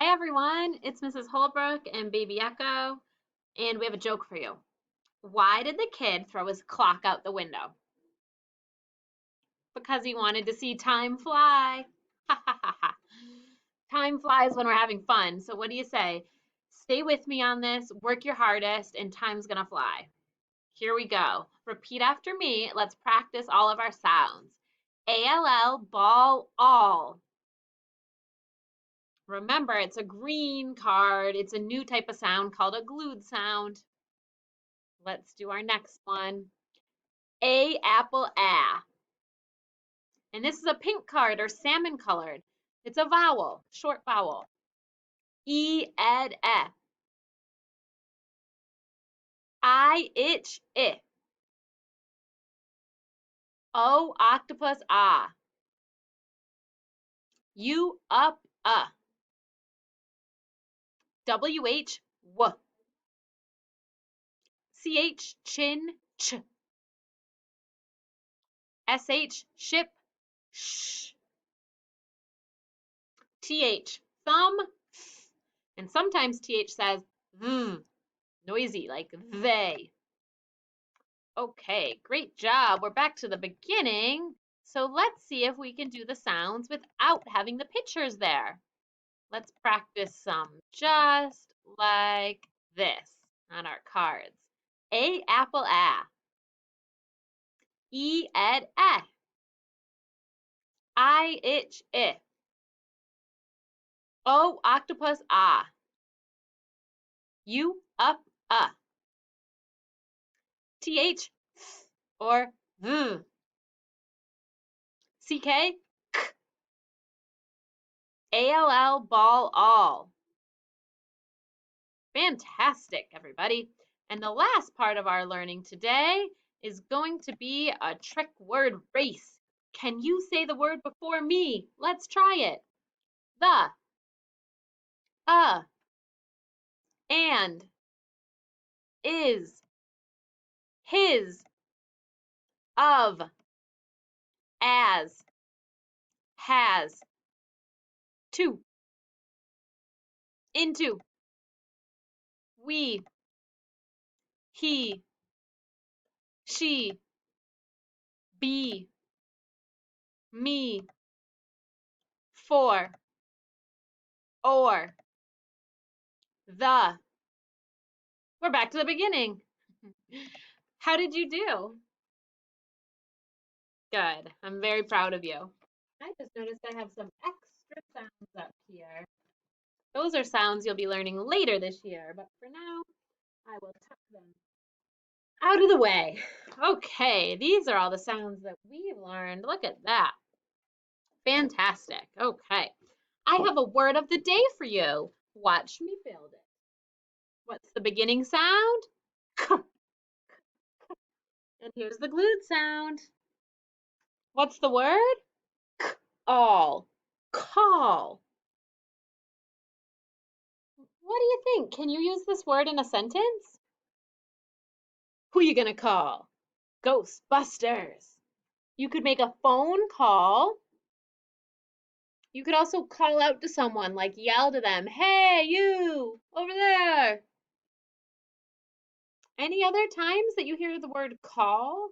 Hi everyone, it's Mrs. Holbrook and Baby Echo, and we have a joke for you. Why did the kid throw his clock out the window? Because he wanted to see time fly. Ha ha ha ha. Time flies when we're having fun. So what do you say? Stay with me on this, work your hardest, and time's gonna fly. Here we go. Repeat after me. Let's practice all of our sounds. ALL, ball, all. Remember, it's a green card. It's a new type of sound called a glued sound. Let's do our next one. A apple ah. And this is a pink card or salmon colored. It's a vowel, short vowel. E ed eh. I itch it. O octopus ah. U up WH w. CH chin ch. SH ship sh. TH thumb th. And sometimes TH says th, noisy like they. Okay, great job. We're back to the beginning. So let's see if we can do the sounds without having the pictures there. Let's practice some just like this on our cards. A apple ah. E ed eh. I itch it. O octopus ah. U up TH or th. CK ALL ball all. Fantastic, everybody. And the last part of our learning today is going to be a trick word race. Can you say the word before me? Let's try it. The, and, is, his, of, as, has, to, into, we, he, she, be, me, for, or, the. We're back to the beginning. How did you do? Good. I'm very proud of you. I just noticed I have some extra sounds up here. Those are sounds you'll be learning later this year, but for now, I will tuck them out of the way. Okay, these are all the sounds that we've learned. Look at that. Fantastic. Okay. I have a word of the day for you. Watch me build it. What's the beginning sound? And here's the glued sound. What's the word? All. Call. What do you think? Can you use this word in a sentence? Who you gonna call? Ghostbusters. You could make a phone call. You could also call out to someone, like yell to them, hey, you, over there. Any other times that you hear the word call?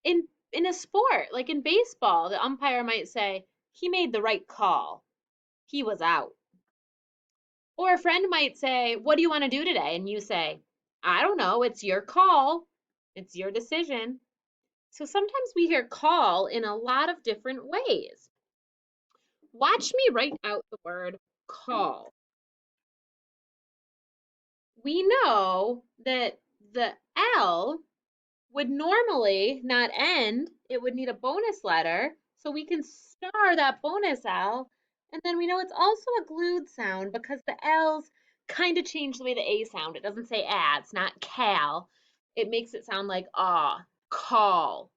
In a sport, like in baseball, the umpire might say, he made the right call. He was out. Or a friend might say, what do you want to do today? And you say, I don't know, it's your call. It's your decision. So sometimes we hear call in a lot of different ways. Watch me write out the word call. We know that the L would normally not end, it would need a bonus letter. So we can star that bonus L. And then we know it's also a glued sound because the L's kind of change the way the A sound. It doesn't say ah, it's not cal. It makes it sound like ah, call.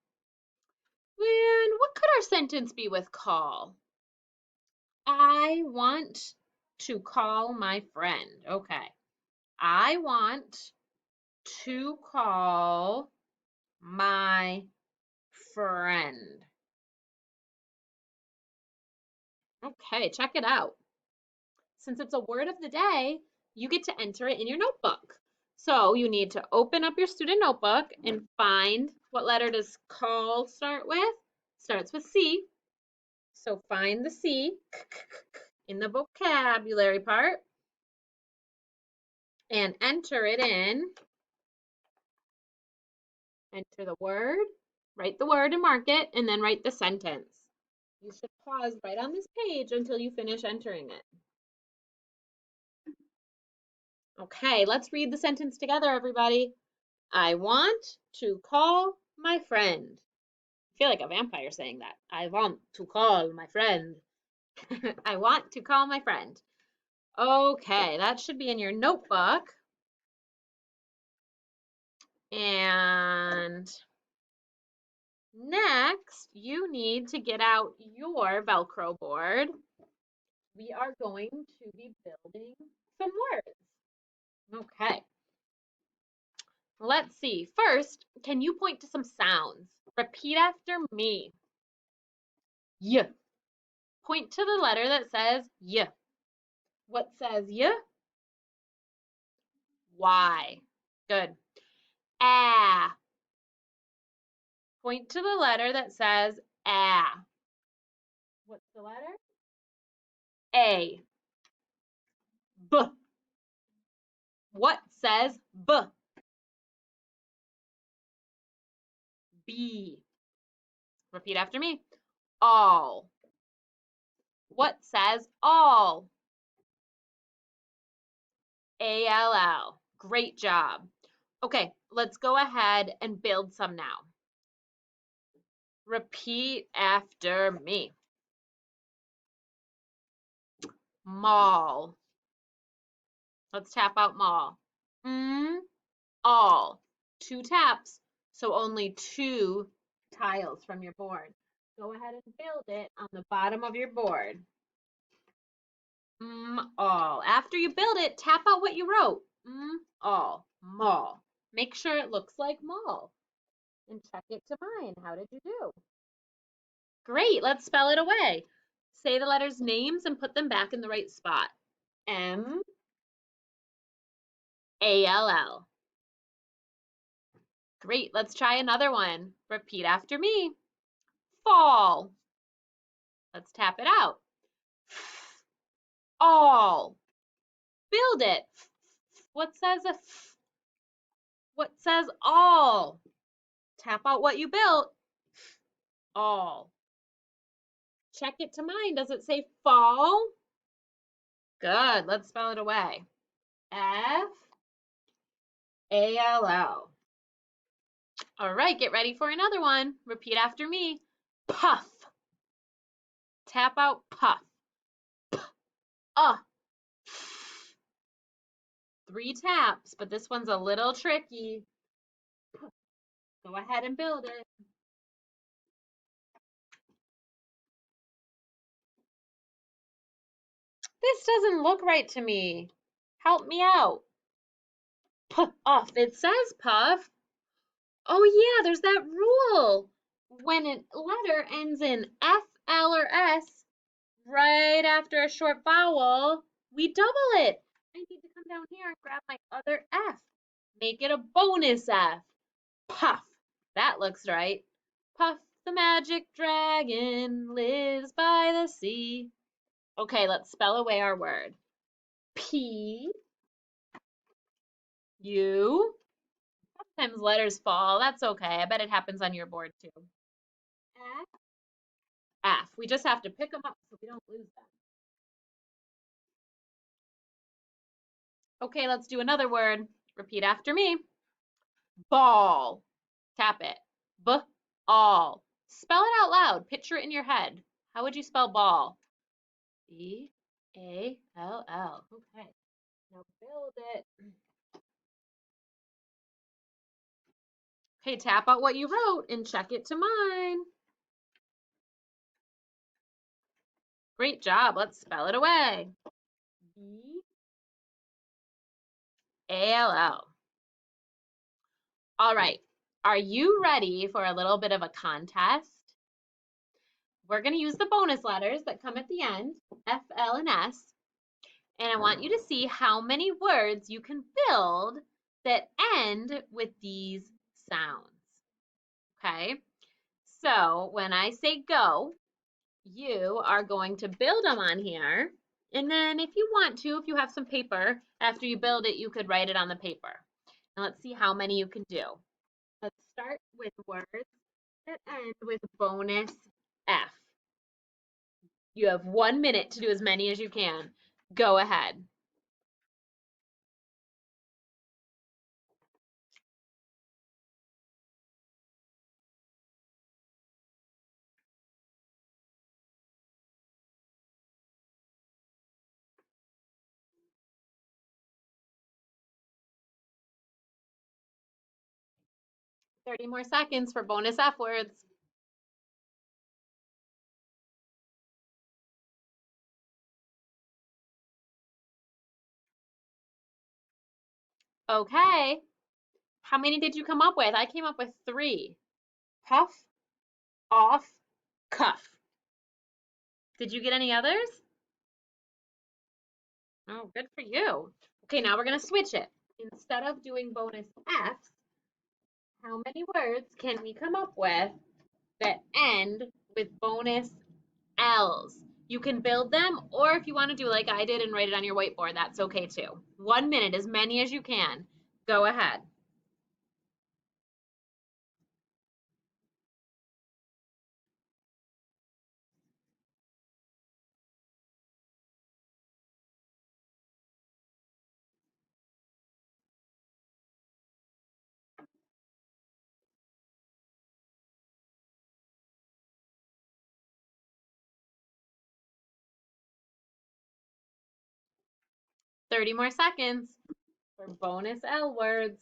And what could our sentence be with call? I want to call my friend. Okay. I want to call my friend. Okay, check it out. Since it's a word of the day, you get to enter it in your notebook. So you need to open up your student notebook and find what letter does call start with? Starts with C. So find the C in the vocabulary part and enter it in. Enter the word, write the word and mark it, and then write the sentence. You should pause right on this page until you finish entering it. Okay, let's read the sentence together, everybody. I want to call my friend. I feel like a vampire saying that. I want to call my friend. I want to call my friend. Okay, that should be in your notebook. And next, you need to get out your Velcro board. We are going to be building some words. Okay. Let's see. First, can you point to some sounds? Repeat after me. Y. Point to the letter that says Y. What says Y? Y. Good. Ah. Point to the letter that says ah. What's the letter? A. B. What says B? B. Repeat after me. All. What says all? A-L-L. Great job. Okay, let's go ahead and build some now. Repeat after me. Mall. Let's tap out mall. All. 2 taps, so only 2 tiles from your board. Go ahead and build it on the bottom of your board. All. After you build it, tap out what you wrote. All. Mall. Make sure it looks like mall. And check it to mine. How did you do? Great. Let's spell it away. Say the letters' names and put them back in the right spot. M-A-L-L. Great. Let's try another one. Repeat after me. Fall. Let's tap it out. All. Build it. What says a f? What says all? Tap out what you built. All. Check it to mine. Does it say fall? Good. Let's spell it away. F-A-L-L. All right, get ready for another one. Repeat after me. Puff. Tap out puff. P-uh. 3 taps, but this one's a little tricky. Go ahead and build it. This doesn't look right to me. Help me out. Puff. It says puff. Oh yeah, there's that rule. When a letter ends in F, L, or S, right after a short vowel, we double it. I need to come down here and grab my other F. Make it a bonus F. Puff. That looks right. Puff the magic dragon lives by the sea. Okay, let's spell away our word. P, U. Sometimes letters fall. That's okay. I bet it happens on your board too. F, F. We just have to pick them up so we don't lose them. Okay, let's do another word. Repeat after me. Ball. Tap it. B-all. Spell it out loud. Picture it in your head. How would you spell ball? B-A-L-L. Okay. Now build it. Okay, tap out what you wrote and check it to mine. Great job. Let's spell it away. B-A-L-L. All right. Are you ready for a little bit of a contest? We're going to use the bonus letters that come at the end, F, L, and S. And I want you to see how many words you can build that end with these sounds. Okay? So when I say go, you are going to build them on here. And then if you want to, if you have some paper, after you build it, you could write it on the paper. Now let's see how many you can do. Let's start with words that end with bonus F. You have 1 minute to do as many as you can. Go ahead. 30 more seconds for bonus F words. Okay. How many did you come up with? I came up with 3. Puff, off, cuff. Did you get any others? Oh, good for you. Okay, now we're going to switch it. Instead of doing bonus Fs, how many words can we come up with that end with bonus Ls? You can build them, or if you want to do like I did and write it on your whiteboard, that's okay too. 1 minute, as many as you can. Go ahead. 30 more seconds for bonus L words.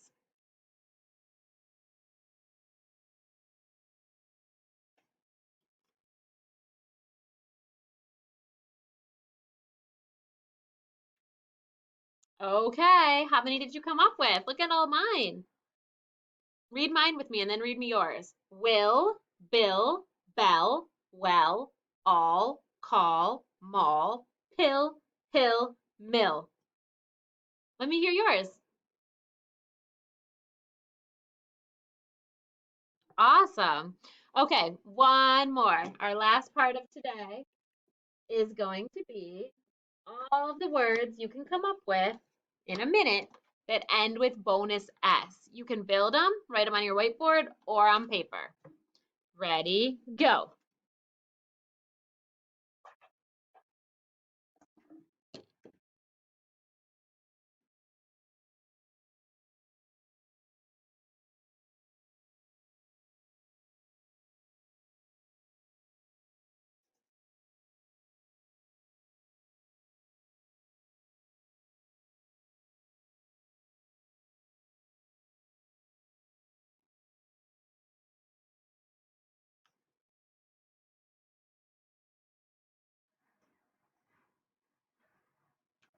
Okay, how many did you come up with? Look at all mine. Read mine with me and then read me yours. Will, bill, bell, well, all, call, mall, pill, hill, mill. Let me hear yours. Awesome. Okay, one more. Our last part of today is going to be all of the words you can come up with in a minute that end with bonus S. You can build them, write them on your whiteboard or on paper. Ready, go.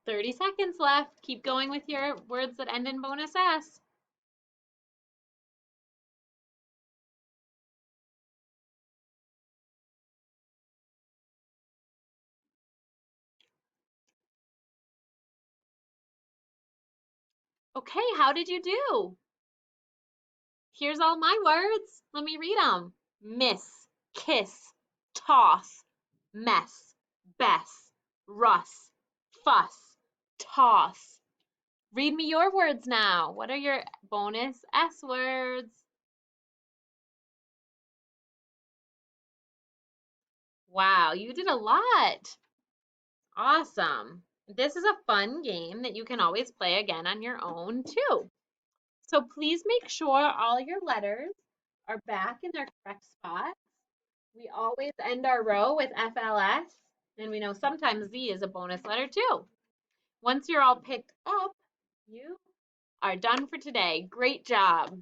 30 seconds left. Keep going with your words that end in bonus S. Okay, how did you do? Here's all my words. Let me read them. Miss, kiss, toss, mess, bess, Russ, fuss, toss. Read me your words now. What are your bonus S words? Wow, you did a lot. Awesome. This is a fun game that you can always play again on your own too. So please make sure all your letters are back in their correct spots. We always end our row with FLS, and we know sometimes Z is a bonus letter too. Once you're all picked up, you are done for today. Great job.